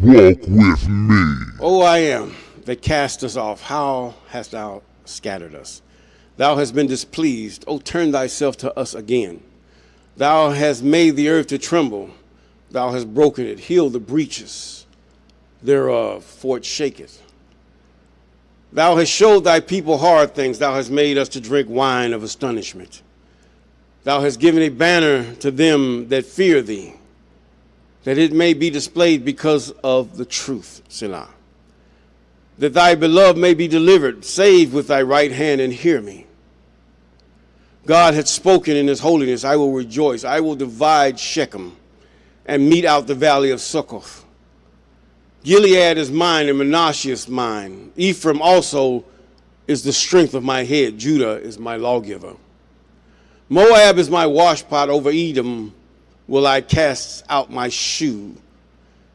Walk with me. O I am that cast us off, how hast thou scattered us? Thou hast been displeased. O turn thyself to us again. Thou hast made the earth to tremble. Thou hast broken it. Heal the breaches thereof, for it shaketh. Thou hast showed thy people hard things. Thou hast made us to drink wine of astonishment. Thou hast given a banner to them that fear thee, that it may be displayed because of the truth, Selah. That thy beloved may be delivered. Save with thy right hand and hear me. God hath spoken in his holiness. I will rejoice. I will divide Shechem and mete out the valley of Succoth. Gilead is mine and Manasseh is mine. Ephraim also is the strength of my head. Judah is my lawgiver. Moab is my washpot. Over Edom will I cast out my shoe.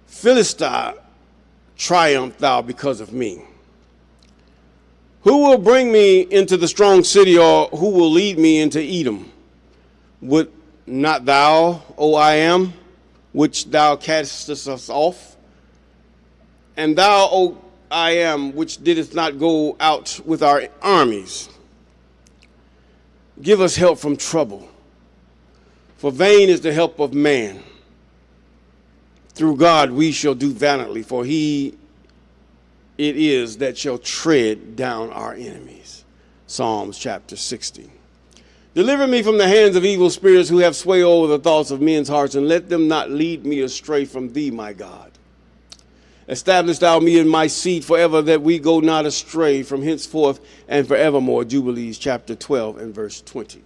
Philistine, triumph thou because of me. Who will bring me into the strong city, or who will lead me into Edom? Would not thou, O I am, which thou castest us off? And thou, O I am, which didst not go out with our armies? Give us help from trouble, for vain is the help of man. Through God we shall do valiantly, for he it is that shall tread down our enemies. Psalms chapter 60. Deliver me from the hands of evil spirits who have sway over the thoughts of men's hearts, and let them not lead me astray from thee, my God. Establish thou me in my seat forever, that we go not astray from henceforth and forevermore. Jubilees chapter 12 and verse 20.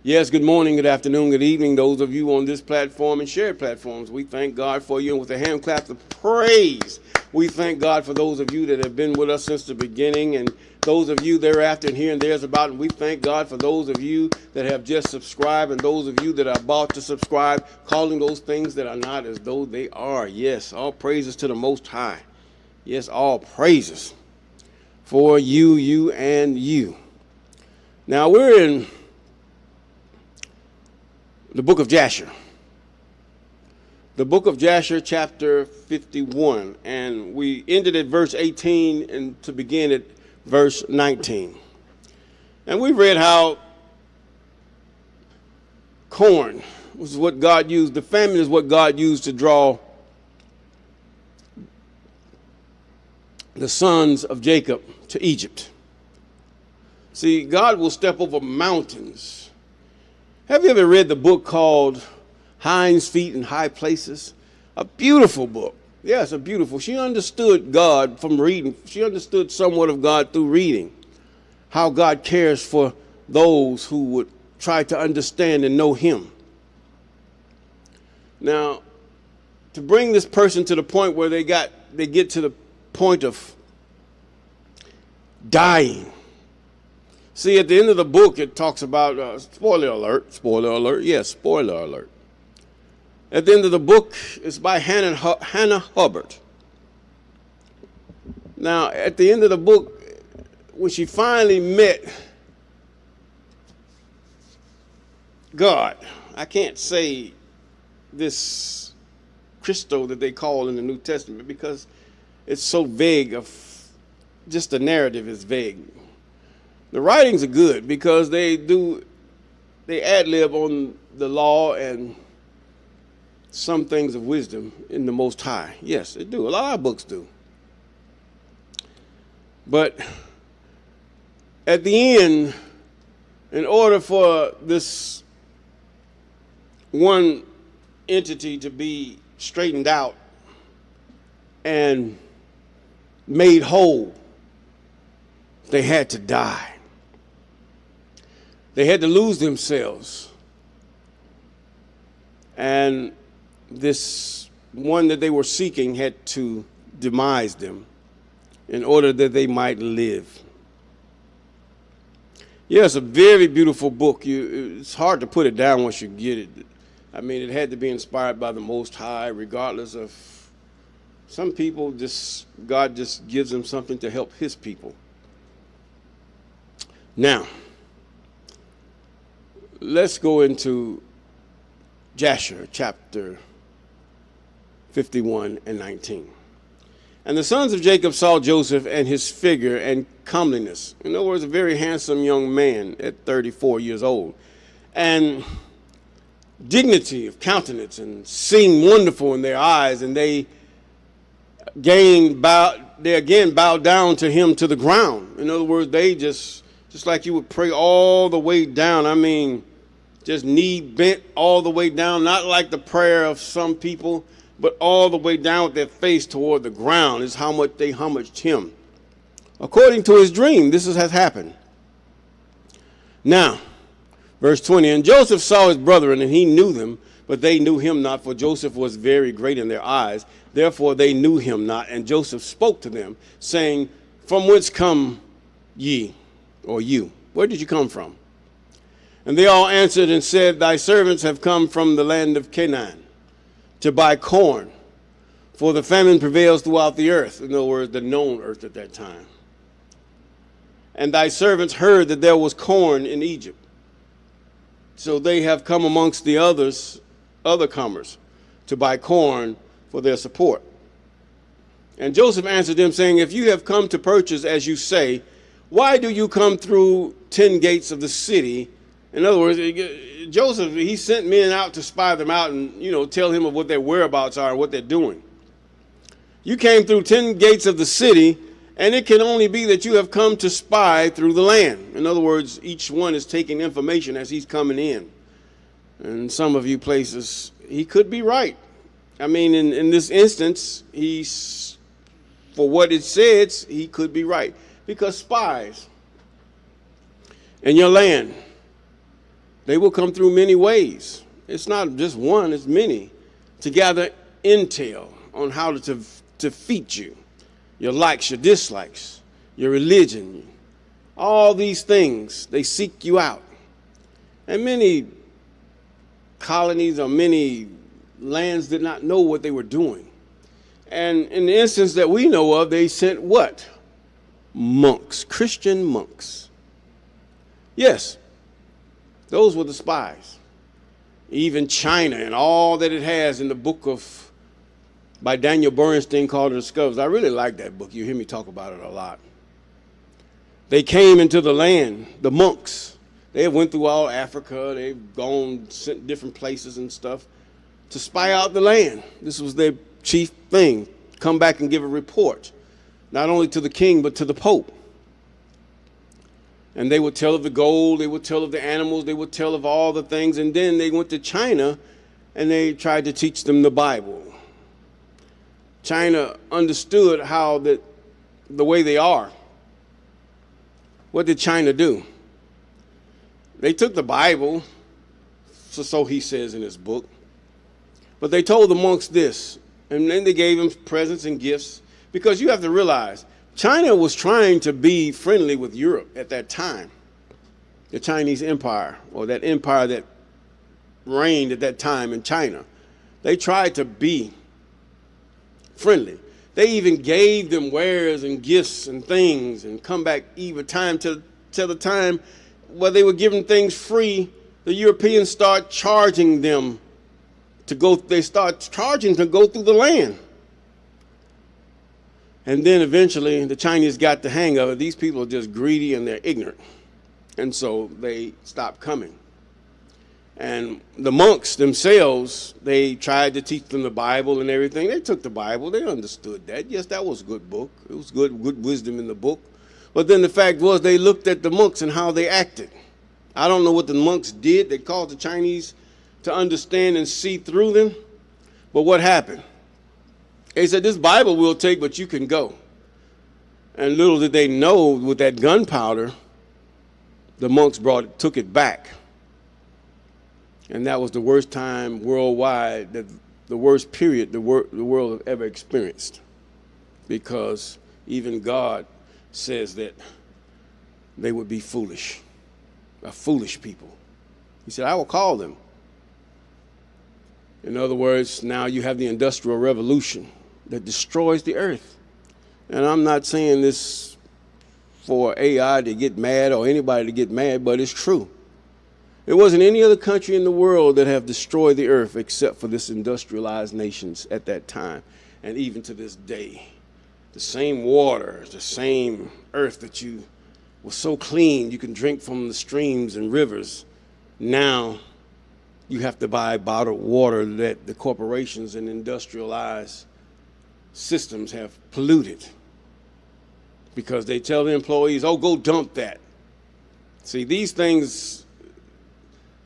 Yes, good morning, good afternoon, good evening, those of you on this platform and shared platforms. We thank God for you, and with a hand clap of praise, we thank God for those of you that have been with us since the beginning, and those of you thereafter and here and there's about. And we thank God for those of you that have just subscribed, and those of you that are about to subscribe, calling those things that are not as though they are. Yes, all praises to the Most High. Yes, all praises for you, you, and you. Now we're in the book of Jasher. The book of Jasher, chapter 51. And we ended at verse 18 and to begin at verse 19. And we read how corn was what God used. The famine is what God used to draw the sons of Jacob to Egypt. See, God will step over mountains. Have you ever read the book called Hinds Feet in High Places? A beautiful book. Yes, a beautiful. She understood God from reading. She understood somewhat of God through reading. How God cares for those who would try to understand and know him. Now, to bring this person to the point where they get to the point of dying. See, at the end of the book, it talks about, spoiler alert, yes, spoiler alert. At the end of the book, it's by Hannah Hubbard. Now, at the end of the book, when she finally met God, I can't say this Christo that they call in the New Testament because it's so vague, just the narrative is vague. The writings are good because they ad-lib on the law and some things of wisdom in the Most High. Yes, they do. A lot of books do. But at the end, in order for this one entity to be straightened out and made whole, they had to die. They had to lose themselves. And this one that they were seeking had to demise them in order that they might live. Yeah, it's a very beautiful book. It's hard to put it down once you get it. I mean, it had to be inspired by the Most High, regardless of some people, God just gives them something to help his people. Now, let's go into Jasher Chapter 51 and 19. And the sons of Jacob saw Joseph and his figure and comeliness. In other words, a very handsome young man at 34 years old. And dignity of countenance, and seemed wonderful in their eyes. And they again bowed down to him to the ground. In other words, they just like you would pray all the way down. I mean, just knee bent all the way down, not like the prayer of some people, but all the way down with their face toward the ground is how much they homaged him. According to his dream, this has happened. Now, verse 20, and Joseph saw his brethren, and he knew them, but they knew him not, for Joseph was very great in their eyes. Therefore they knew him not. And Joseph spoke to them, saying, from whence come ye, or you? Where did you come from? And they all answered and said, thy servants have come from the land of Canaan to buy corn, for the famine prevails throughout the earth. In other words, the known earth at that time. And thy servants heard that there was corn in Egypt. So they have come amongst the other comers, to buy corn for their support. And Joseph answered them, saying, if you have come to purchase as you say, why do you come through 10 gates of the city? In other words, Joseph, he sent men out to spy them out and, tell him of what their whereabouts are and what they're doing. You came through 10 gates of the city, and it can only be that you have come to spy through the land. In other words, each one is taking information as he's coming in. And some of you places, he could be right. I mean, in this instance, for what it says, he could be right. Because spies in your land, they will come through many ways. It's not just one, it's many. To gather intel on how to defeat you. Your likes, your dislikes, your religion. All these things, they seek you out. And many colonies or many lands did not know what they were doing. And in the instance that we know of, they sent what? Monks, Christian monks. Yes. Those were the spies. Even China and all that it has in the book by Daniel Bernstein called The Discoveries. I really like that book. You hear me talk about it a lot. They came into the land, the monks. They went through all Africa. They've gone, sent different places and stuff to spy out the land. This was their chief thing. Come back and give a report, not only to the king, but to the Pope. And they would tell of the gold, they would tell of the animals, they would tell of all the things. And then they went to China and they tried to teach them the Bible. China understood how the way they are. What did China do? They took the Bible, so he says in his book, but they told the monks this, and then they gave them presents and gifts, because you have to realize, China was trying to be friendly with Europe at that time. The Chinese Empire, or that empire that reigned at that time in China. They tried to be friendly. They even gave them wares and gifts and things, and come back even time till the time where they were giving things free. The Europeans start charging them to go. They start charging to go through the land. And then eventually the Chinese got the hang of it. These people are just greedy and they're ignorant. And so they stopped coming. And the monks themselves, they tried to teach them the Bible and everything. They took the Bible. They understood that. Yes, that was a good book. It was good wisdom in the book. But then the fact was they looked at the monks and how they acted. I don't know what the monks did. They caused the Chinese to understand and see through them. But what happened? They said, this Bible we'll take, but you can go. And little did they know, with that gunpowder, the monks took it back. And that was the worst time worldwide, the worst period the world have ever experienced. Because even God says that they would be foolish, a foolish people. He said, I will call them. In other words, now you have the Industrial Revolution that destroys the earth. And I'm not saying this for AI to get mad or anybody to get mad, but it's true. There wasn't any other country in the world that have destroyed the earth except for this industrialized nations at that time, and even to this day. The same water, the same earth that you was so clean you can drink from the streams and rivers. Now you have to buy bottled water that the corporations and industrialized systems have polluted, because they tell the employees, oh, go dump that. See, these things,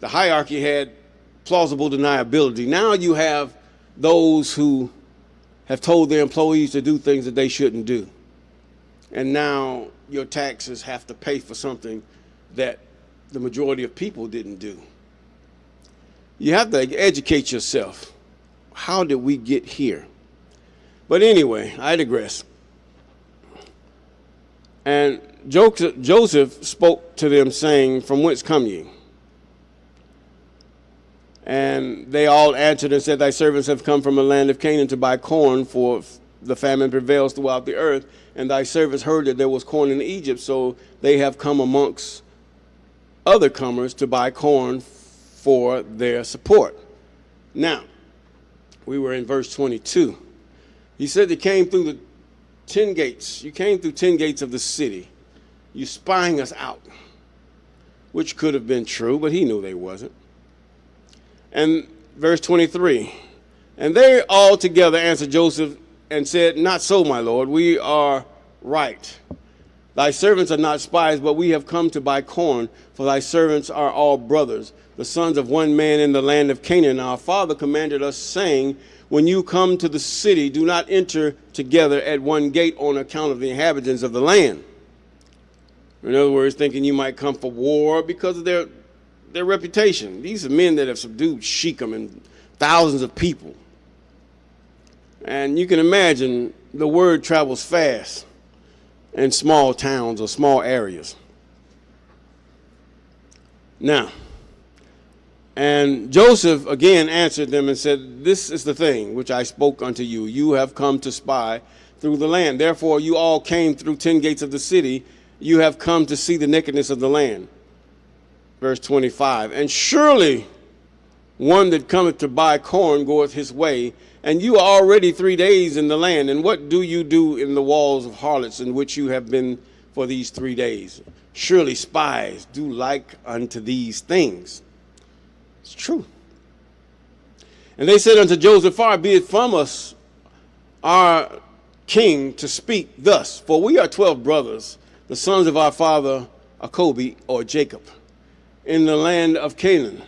the hierarchy had plausible deniability. Now you have those who have told their employees to do things that they shouldn't do. And now your taxes have to pay for something that the majority of people didn't do. You have to educate yourself. How did we get here? But anyway, I digress. And Joseph spoke to them, saying, from whence come ye? And they all answered and said, thy servants have come from the land of Canaan to buy corn, for the famine prevails throughout the earth. And thy servants heard that there was corn in Egypt, so they have come amongst other comers to buy corn for their support. Now, we were in verse 22. He said they came through the 10 gates. You came through 10 gates of the city. You spying us out, which could have been true, but he knew they wasn't. And verse 23, and they all together answered Joseph and said, not so, my lord, we are right. Thy servants are not spies, but we have come to buy corn, for thy servants are all brothers, the sons of one man in the land of Canaan. Our father commanded us, saying, when you come to the city, do not enter together at one gate on account of the inhabitants of the land. In other words, thinking you might come for war because of their reputation. These are men that have subdued Shechem and thousands of people. And you can imagine the word travels fast in small towns or small areas. Now, and Joseph again answered them and said, this is the thing which I spoke unto you. You have come to spy through the land. Therefore you all came through 10 gates of the city. You have come to see the nakedness of the land. Verse 25, and surely one that cometh to buy corn goeth his way, and you are already 3 days in the land. And what do you do in the walls of harlots in which you have been for these 3 days? Surely spies do like unto these things. It's true. And they said unto Joseph, far be it from us, our king, to speak thus, for we are 12 brothers, the sons of our father Jacob, or Jacob, in the land of Canaan,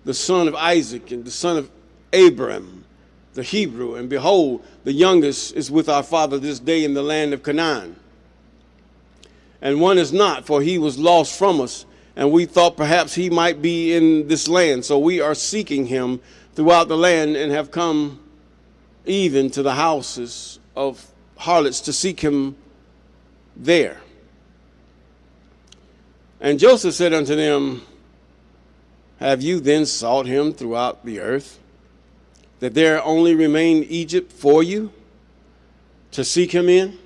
the son of Isaac and the son of Abraham, the Hebrew. And behold, the youngest is with our father this day in the land of Canaan. And one is not, for he was lost from us, and we thought perhaps he might be in this land. So we are seeking him throughout the land, and have come even to the houses of harlots to seek him there. And Joseph said unto them, have you then sought him throughout the earth, that there only remained Egypt for you to seek him in?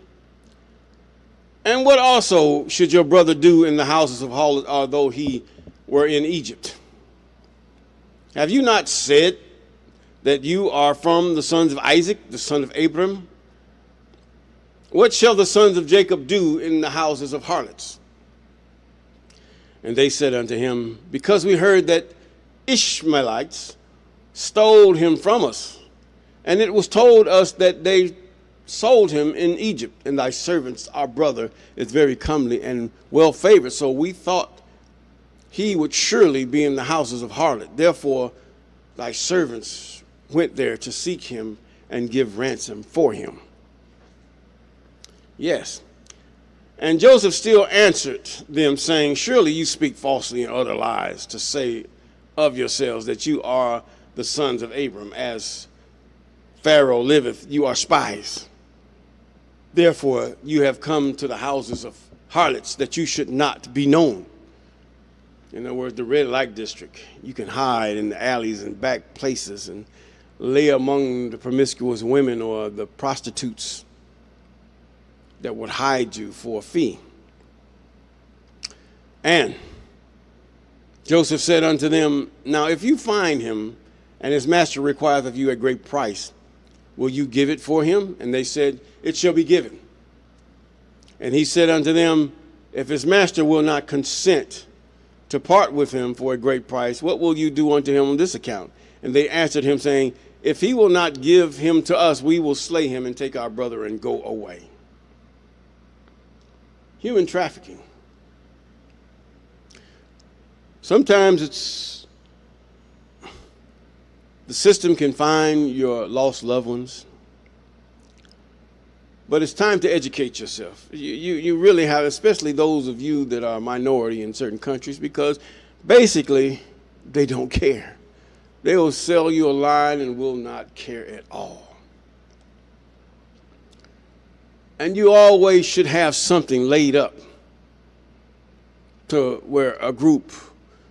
And what also should your brother do in the houses of harlots, although he were in Egypt? Have you not said that you are from the sons of Isaac, the son of Abraham? What shall the sons of Jacob do in the houses of harlots? And they said unto him, because we heard that Ishmaelites stole him from us, and it was told us that they sold him in Egypt, and thy servants, our brother, is very comely and well favored. So we thought he would surely be in the houses of harlot. Therefore thy servants went there to seek him and give ransom for him. Yes. And Joseph still answered them, saying, surely you speak falsely and utter lies to say of yourselves that you are the sons of Abram. As Pharaoh liveth, you are spies. Therefore you have come to the houses of harlots, that you should not be known. In other words, the red light district. You can hide in the alleys and back places and lay among the promiscuous women or the prostitutes that would hide you for a fee. And Joseph said unto them, now if you find him, and his master requireth of you a great price, will you give it for him? And they said, it shall be given. And he said unto them, if his master will not consent to part with him for a great price, what will you do unto him on this account? And they answered him, saying, if he will not give him to us, we will slay him and take our brother and go away. Human trafficking. Sometimes it's the system can find your lost loved ones, but it's time to educate yourself. You really have, especially those of you that are a minority in certain countries, because basically they don't care. They will sell you a line and will not care at all. And you always should have something laid up to where a group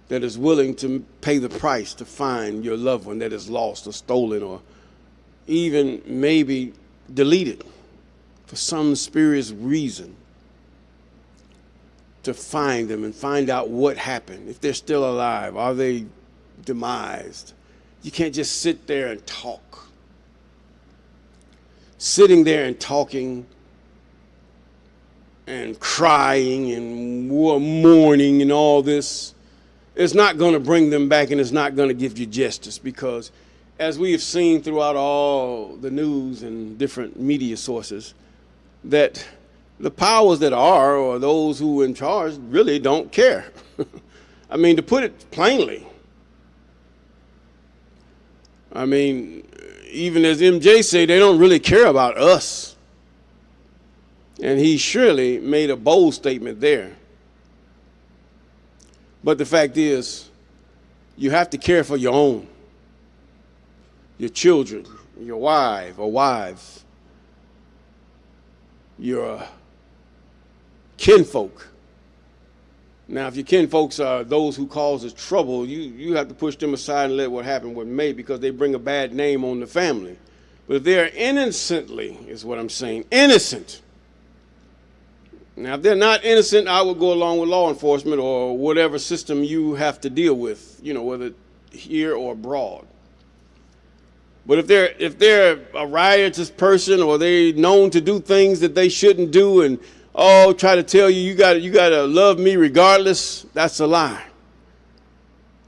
that is willing to pay the price to find your loved one that is lost or stolen or even maybe deleted for some mysterious reason, to find them and find out what happened. If they're still alive, are they demised? You can't just sit there and talk. Sitting there and talking and crying and mourning and all this, it's not going to bring them back, and it's not going to give you justice, because as we have seen throughout all the news and different media sources, that the powers that are, or those who are in charge, really don't care. I mean, to put it plainly, I mean, even as MJ say, they don't really care about us. And he surely made a bold statement there. But the fact is, you have to care for your own, your children, your wife or wives, your kinfolk. Now, if your kinfolks are those who causes trouble, you have to push them aside and let what happened what may, because they bring a bad name on the family. But if they're innocently, is what I'm saying, innocent. Now, if they're not innocent, I would go along with law enforcement or whatever system you have to deal with, whether here or abroad. But if they're a riotous person, or they're known to do things that they shouldn't do, and try to tell you you got to love me regardless, that's a lie.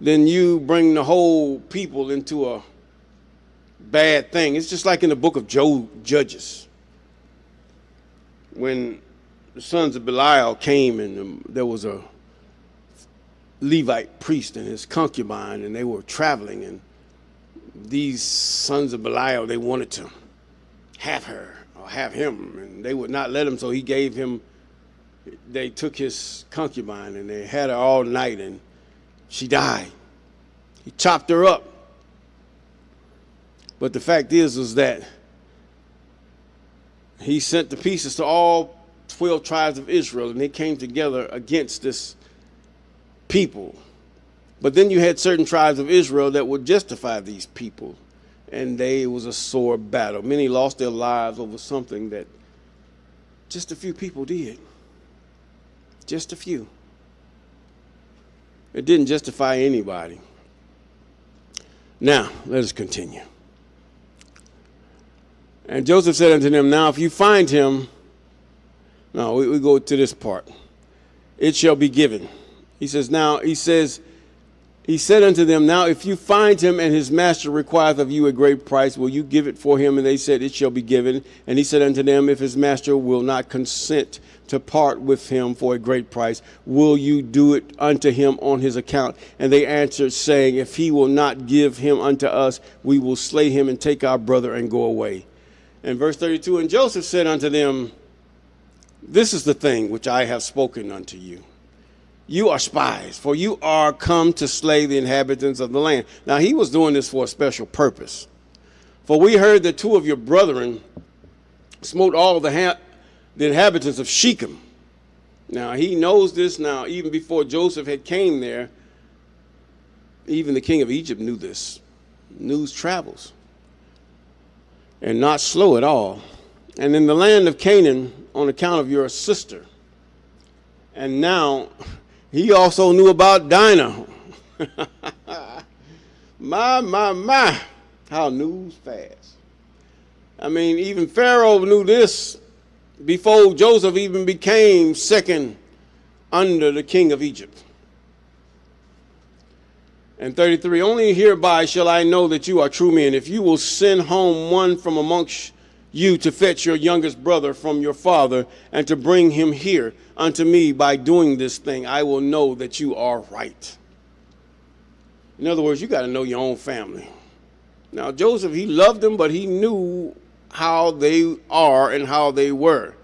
Then you bring the whole people into a bad thing. It's just like in the book of Judges, when the sons of Belial came, and there was a Levite priest and his concubine, and they were traveling, and these sons of Belial, they wanted to have her or have him, and they would not let him, so they took his concubine, and they had her all night, and she died. He chopped her up. But the fact is that he sent the pieces to all 12 tribes of Israel, and they came together against this people. But then you had certain tribes of Israel that would justify these people, and it was a sore battle. Many lost their lives over something that just a few people did. Just a few. It didn't justify anybody. Now, let us continue. And Joseph said unto them, now if you find him, now we go to this part. It shall be given. He said unto them, now if you find him and his master requireth of you a great price, will you give it for him? And they said, it shall be given. And he said unto them, if his master will not consent to part with him for a great price, will you do it unto him on his account? And they answered, saying, if he will not give him unto us, we will slay him and take our brother and go away. And verse 32, and Joseph said unto them, this is the thing which I have spoken unto you. You are spies, for you are come to slay the inhabitants of the land. Now, he was doing this for a special purpose. For we heard that two of your brethren smote all the inhabitants of Shechem. Now, he knows this now. Even before Joseph had came there, even the king of Egypt knew this. News travels, and not slow at all. And in the land of Canaan, on account of your sister. And now he also knew about Dinah, My. How news fast. I mean, even Pharaoh knew this before Joseph even became second under the king of Egypt. And 33, only hereby shall I know that you are true men, if you will send home one from amongst you to fetch your youngest brother from your father, and to bring him here unto me. By doing this thing, I will know that you are right. In other words, you got to know your own family. Now, Joseph, he loved them, but he knew how they are and how they were.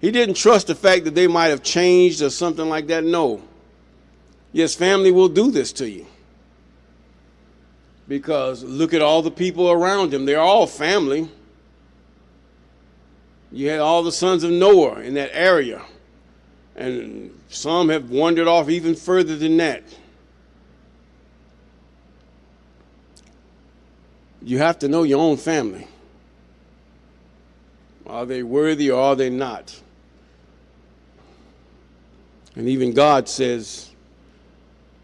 He didn't trust the fact that they might have changed or something like that. No. Yes, family will do this to you. Because look at all the people around him. They're all family. You had all the sons of Noah in that area. And some have wandered off even further than that. You have to know your own family. Are they worthy or are they not? And even God says,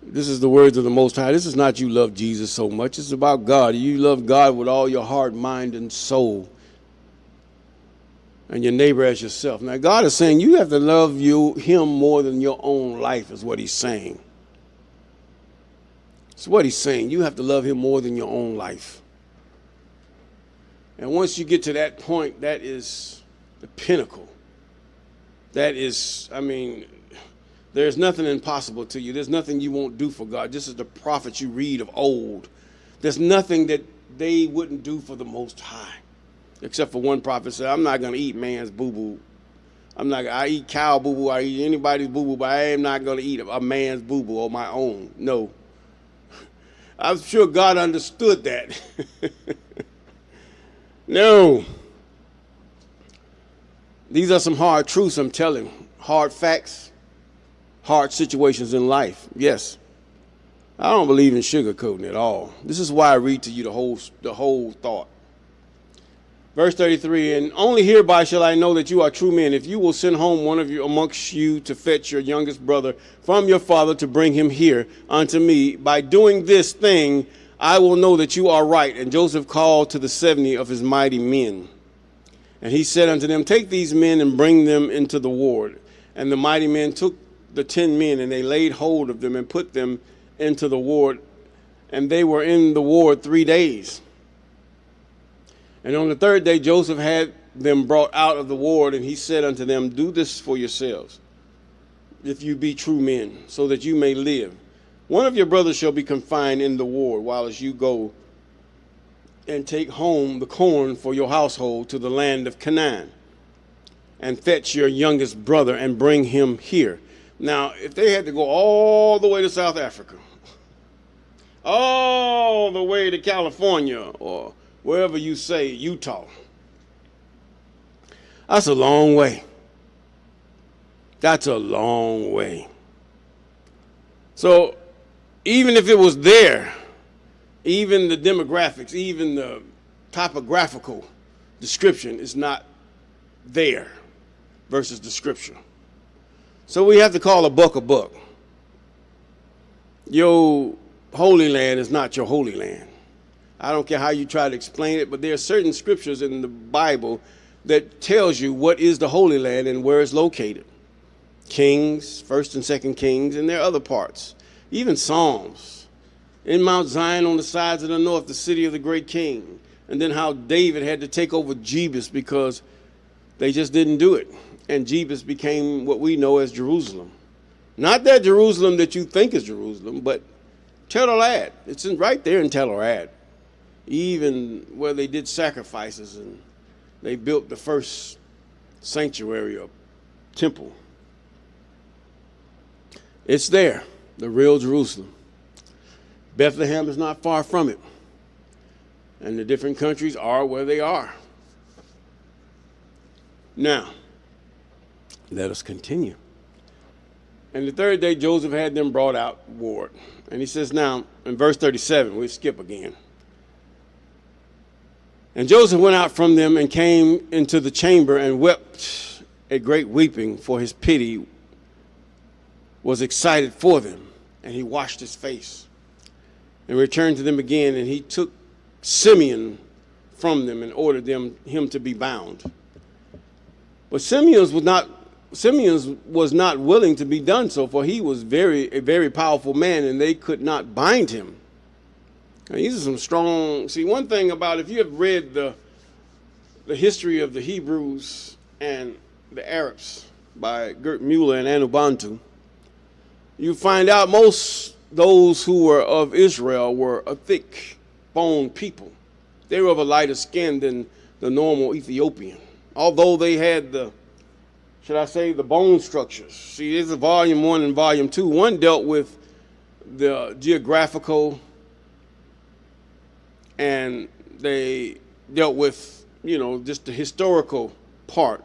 this is the words of the Most High. This is not you love Jesus so much. It's about God. You love God with all your heart, mind, and soul. And your neighbor as yourself. Now, God is saying you have to love him more than your own life, is what he's saying. It's what he's saying. You have to love him more than your own life. And once you get to that point, that is the pinnacle. That is, there's nothing impossible to you. There's nothing you won't do for God. This is the prophets you read of old. There's nothing that they wouldn't do for the Most High. Except for one prophet said, I'm not going to eat man's boo-boo. I eat cow boo-boo. I eat anybody's boo-boo, but I am not going to eat a man's boo-boo or my own. No. I'm sure God understood that. No. These are some hard truths I'm telling. Hard facts. Hard situations in life. Yes. I don't believe in sugarcoating at all. This is why I read to you the whole thought. Verse 33, and only hereby shall I know that you are true men, if you will send home one of you amongst you to fetch your youngest brother from your father to bring him here unto me. By doing this thing, I will know that you are right. And Joseph called to the 70 of his mighty men. And he said unto them, take these men and bring them into the ward. And the mighty men took the 10 men, and they laid hold of them and put them into the ward. And they were in the ward 3 days. And on the third day, Joseph had them brought out of the ward, and he said unto them, do this for yourselves, if you be true men, so that you may live. One of your brothers shall be confined in the ward, while as you go and take home the corn for your household to the land of Canaan, and fetch your youngest brother and bring him here. Now, if they had to go all the way to South Africa, all the way to California, or wherever you say, Utah, that's a long way. That's a long way. So even if it was there, even the demographics, even the topographical description is not there versus the scripture. So we have to call a buck a buck. Your holy land is not your holy land. I don't care how you try to explain it, but there are certain scriptures in the Bible that tells you what is the Holy Land and where it's located. Kings, 1st and 2nd Kings, and there are other parts. Even Psalms. In Mount Zion on the sides of the north, the city of the great king. And then how David had to take over Jebus because they just didn't do it. And Jebus became what we know as Jerusalem. Not that Jerusalem that you think is Jerusalem, but Tel-Arad. It's right there in Tel-Arad. Even where they did sacrifices and they built the first sanctuary or temple. It's there, the real Jerusalem. Bethlehem is not far from it. And the different countries are where they are. Now, let us continue. And the third day, Joseph had them brought out ward. And he says now, in verse 37, we skip again. And Joseph went out from them and came into the chamber and wept a great weeping, for his pity was excited for them. And he washed his face. and returned to them again, and he took Simeon from them and ordered him to be bound. But Simeon was not willing to be done so, for he was a very powerful man, and they could not bind him. Now, these are some strong. See, one thing about, if you have read the history of the Hebrews and the Arabs by Gert Mueller and Anubantu, you find out most those who were of Israel were a thick-boned people. They were of a lighter skin than the normal Ethiopian, although they had the bone structures. See, there's a volume 1 and volume 2. One dealt with the geographical, and they dealt with, just the historical part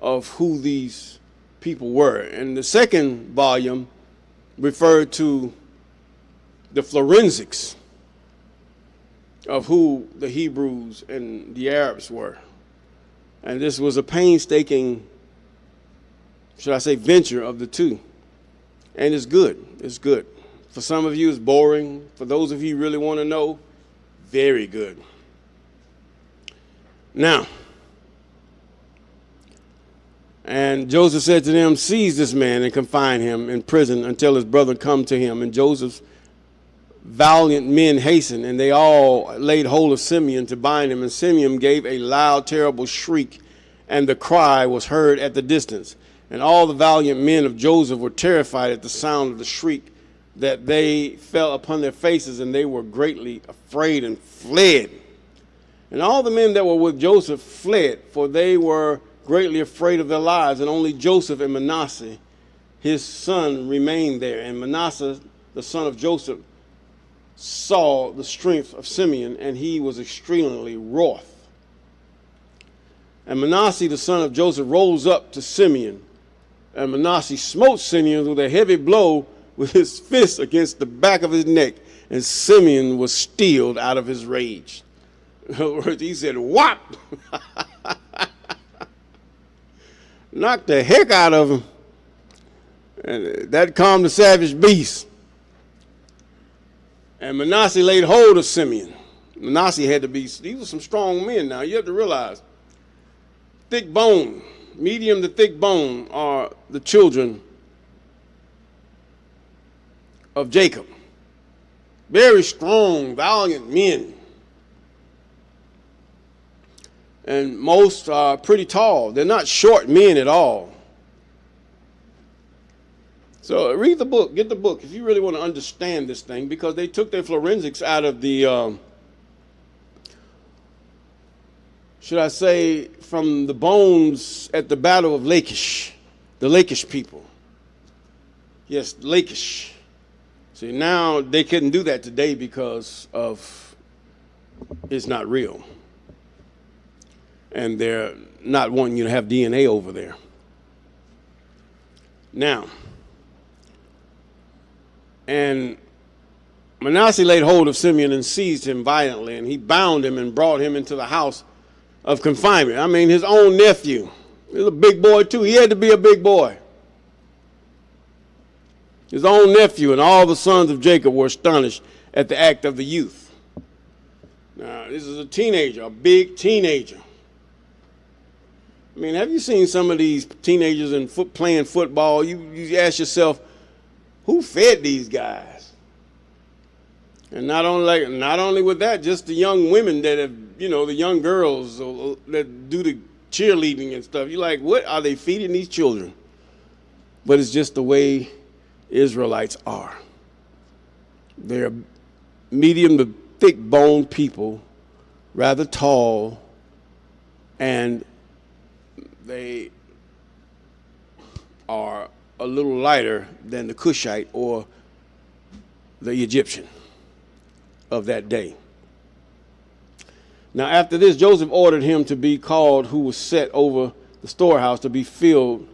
of who these people were. And the second volume referred to the forensics of who the Hebrews and the Arabs were. And this was a painstaking, venture of the two. And it's good. It's good. For some of you, it's boring. For those of you who really want to know, very good. Now, and Joseph said to them, seize this man and confine him in prison until his brother come to him. And Joseph's valiant men hastened, and they all laid hold of Simeon to bind him. And Simeon gave a loud, terrible shriek, and the cry was heard at the distance. And all the valiant men of Joseph were terrified at the sound of the shriek, that they fell upon their faces, and they were greatly afraid and fled. And all the men that were with Joseph fled, for they were greatly afraid of their lives. And only Joseph and Manasseh, his son, remained there. And Manasseh, the son of Joseph, saw the strength of Simeon, and he was extremely wroth. And Manasseh, the son of Joseph, rose up to Simeon, and Manasseh smote Simeon with a heavy blow with his fist against the back of his neck, and Simeon was stilled out of his rage. In other words, he said, "Whop!" Knocked the heck out of him, and that calmed the savage beast. And Manasseh laid hold of Simeon. Manasseh these were some strong men now. You have to realize, thick bone, medium to thick bone are the children of Jacob. Very strong, valiant men. And most are pretty tall. They're not short men at all. So read the book, get the book, if you really want to understand this thing, because they took their forensics out of the, from the bones at the Battle of Lachish, the Lachish people. Yes, Lachish. See, now they couldn't do that today because of it's not real. And they're not wanting you to have DNA over there. Now, and Manasseh laid hold of Simeon and seized him violently, and he bound him and brought him into the house of confinement. I mean, his own nephew. He was a big boy, too. He had to be a big boy. His own nephew and all the sons of Jacob were astonished at the act of the youth. Now, this is a teenager, a big teenager. I mean, have you seen some of these teenagers playing football? You ask yourself, who fed these guys? And not only with that, just the young women that have, the young girls that do the cheerleading and stuff. You're like, what are they feeding these children? But it's just the way Israelites are. They're medium to thick-boned people, rather tall, and they are a little lighter than the Cushite or the Egyptian of that day. Now, after this, Joseph ordered him to be called, who was set over the storehouse, to fill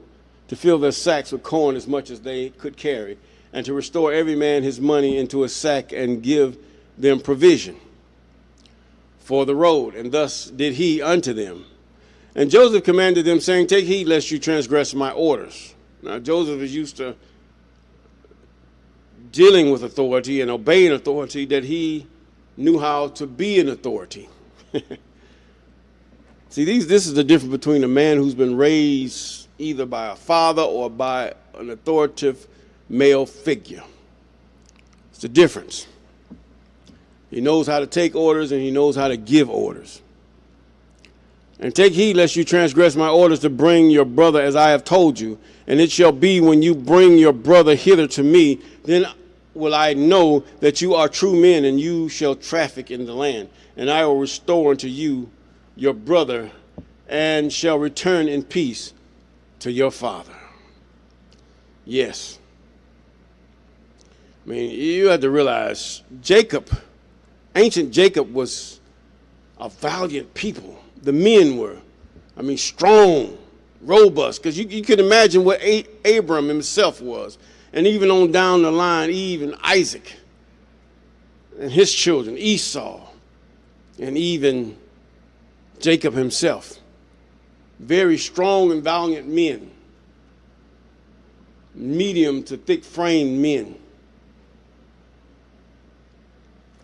their sacks with corn as much as they could carry, and to restore every man his money into a sack and give them provision for the road. And thus did he unto them. And Joseph commanded them, saying, take heed lest you transgress my orders. Now, Joseph is used to dealing with authority and obeying authority that he knew how to be an authority. See, this is the difference between a man who's been raised either by a father or by an authoritative male figure. It's the difference. He knows how to take orders and he knows how to give orders. And take heed lest you transgress my orders to bring your brother as I have told you. And it shall be when you bring your brother hither to me, then will I know that you are true men, and you shall traffic in the land. And I will restore unto you your brother, and shall return in peace to your father. Yes. I mean, you have to realize ancient Jacob was a valiant people. The men were, strong, robust, because you can imagine what Abram himself was. And even on down the line, Eve and Isaac and his children, Esau, and even Jacob himself. Very strong and valiant men. Medium to thick-framed men.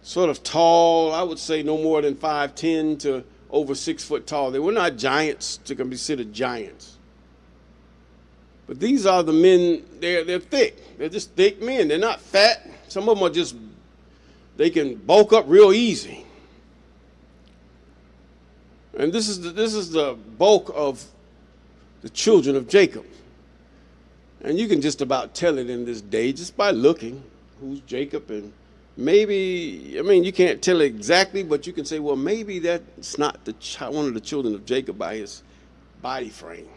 Sort of tall, I would say no more than 5'10" to over 6 foot tall. They were not giants to be considered giants. But these are the men, they're thick. They're just thick men. They're not fat. Some of them are just, they can bulk up real easy. And this is the bulk of the children of Jacob. And you can just about tell it in this day just by looking who's Jacob. And maybe, you can't tell it exactly, but you can say, well, maybe that's not one of the children of Jacob by his body frame.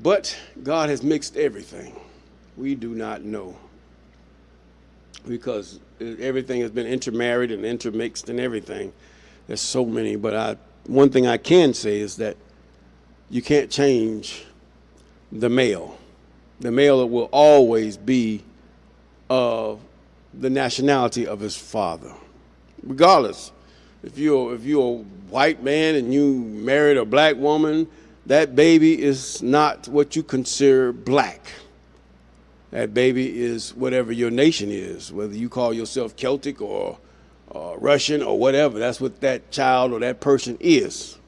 But God has mixed everything. We do not know, because everything has been intermarried and intermixed and everything. There's so many, but one thing I can say is that you can't change the male. The male will always be of the nationality of his father, regardless. If you're a white man and you married a black woman, that baby is not what you consider black. That baby is whatever your nation is, whether you call yourself Celtic or Russian or whatever. That's what that child or that person is.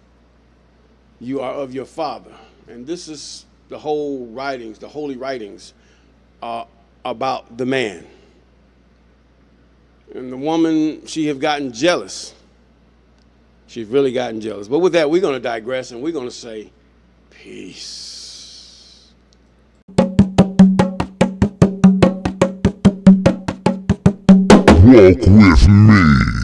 You are of your father. And this is the whole writings, the holy writings about the man. And the woman, she have gotten jealous. She's really gotten jealous. But with that, we're going to digress and we're going to say, peace. Walk with me.